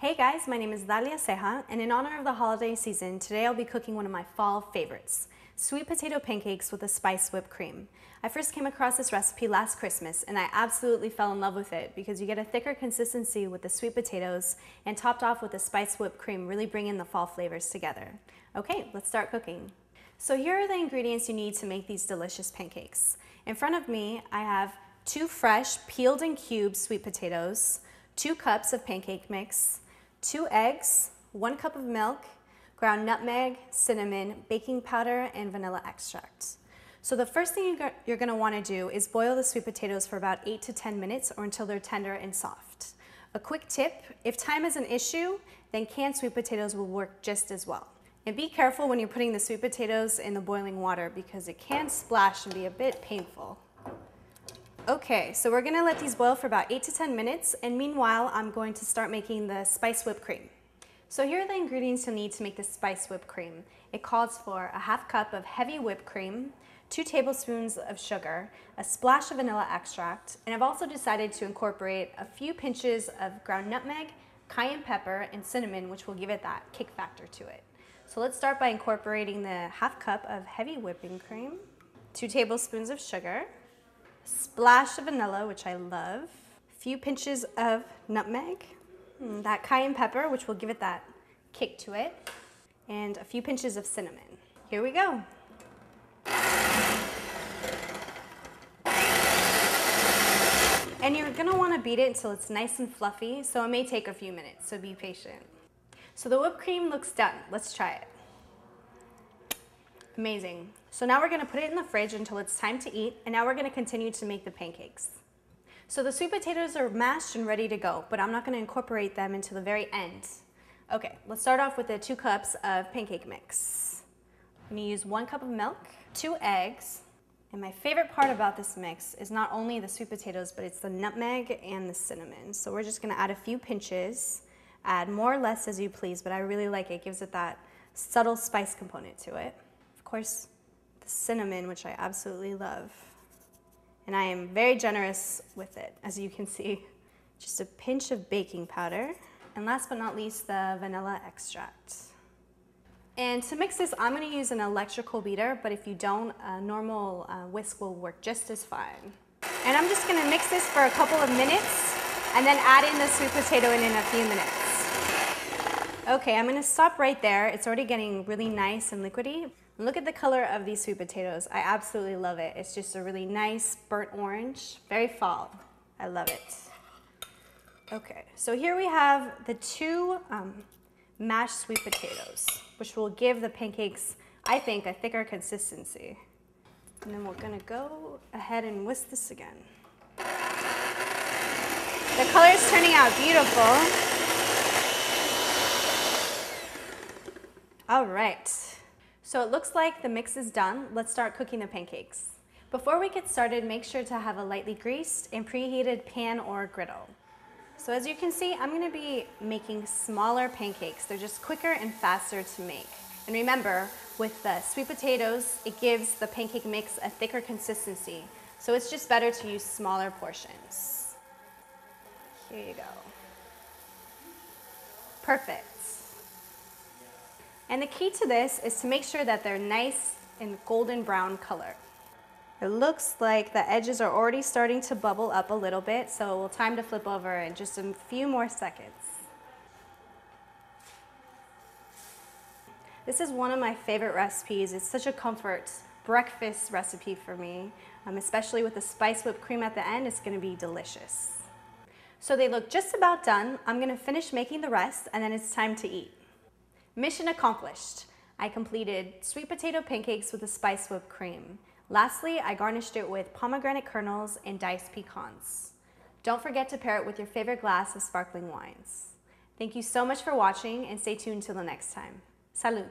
Hey guys, my name is Dalia Ceja, and in honor of the holiday season, today I'll be cooking one of my fall favorites, sweet potato pancakes with a spiced whipped cream. I first came across this recipe last Christmas, and I absolutely fell in love with it because you get a thicker consistency with the sweet potatoes and topped off with the spiced whipped cream, really bringing the fall flavors together. Okay, let's start cooking. So here are the ingredients you need to make these delicious pancakes. In front of me, I have 2 fresh, peeled and cubed sweet potatoes, 2 cups of pancake mix, 2 eggs, 1 cup of milk, ground nutmeg, cinnamon, baking powder, and vanilla extract. So the first thing you're going to want to do is boil the sweet potatoes for about 8 to 10 minutes or until they're tender and soft. A quick tip, if time is an issue, then canned sweet potatoes will work just as well. And be careful when you're putting the sweet potatoes in the boiling water because it can splash and be a bit painful. Okay, so we're gonna let these boil for about 8 to 10 minutes, and meanwhile, I'm going to start making the spiced whipped cream. So here are the ingredients you'll need to make the spiced whipped cream. It calls for a half cup of heavy whipped cream, 2 tablespoons of sugar, a splash of vanilla extract, and I've also decided to incorporate a few pinches of ground nutmeg, cayenne pepper, and cinnamon, which will give it that kick factor to it. So let's start by incorporating the half cup of heavy whipping cream, 2 tablespoons of sugar, splash of vanilla, which I love, a few pinches of nutmeg, that cayenne pepper, which will give it that kick to it, and a few pinches of cinnamon. Here we go. And you're gonna wanna beat it until it's nice and fluffy, so it may take a few minutes, so be patient. So the whipped cream looks done. Let's try it. Amazing. So now we're gonna put it in the fridge until it's time to eat, and now we're gonna continue to make the pancakes. So the sweet potatoes are mashed and ready to go, but I'm not gonna incorporate them until the very end. Okay, let's start off with the 2 cups of pancake mix. I'm gonna use 1 cup of milk, 2 eggs, and my favorite part about this mix is not only the sweet potatoes, but it's the nutmeg and the cinnamon. So we're just gonna add a few pinches, add more or less as you please, but I really like it. It gives it that subtle spice component to it. Of course, the cinnamon, which I absolutely love. And I am very generous with it, as you can see. Just a pinch of baking powder. And last but not least, the vanilla extract. And to mix this, I'm gonna use an electrical beater, but if you don't, a normal whisk will work just as fine. And I'm just gonna mix this for a couple of minutes and then add in the sweet potato in a few minutes. Okay, I'm gonna stop right there. It's already getting really nice and liquidy. Look at the color of these sweet potatoes. I absolutely love it. It's just a really nice burnt orange, very fall. I love it. Okay, so here we have the 2 mashed sweet potatoes, which will give the pancakes, I think, a thicker consistency. And then we're gonna go ahead and whisk this again. The color is turning out beautiful. All right. So it looks like the mix is done. Let's start cooking the pancakes. Before we get started, make sure to have a lightly greased and preheated pan or griddle. So as you can see, I'm gonna be making smaller pancakes. They're just quicker and faster to make. And remember, with the sweet potatoes, it gives the pancake mix a thicker consistency. So it's just better to use smaller portions. Here you go. Perfect. And the key to this is to make sure that they're nice and golden brown color. It looks like the edges are already starting to bubble up a little bit, so we'll time to flip over in just a few more seconds. This is one of my favorite recipes. It's such a comfort breakfast recipe for me, especially with the spiced whipped cream at the end. It's gonna be delicious. So they look just about done. I'm gonna finish making the rest, and then it's time to eat. Mission accomplished. I completed sweet potato pancakes with a spiced whipped cream. Lastly, I garnished it with pomegranate kernels and diced pecans. Don't forget to pair it with your favorite glass of sparkling wines. Thank you so much for watching, and stay tuned till the next time. Salud.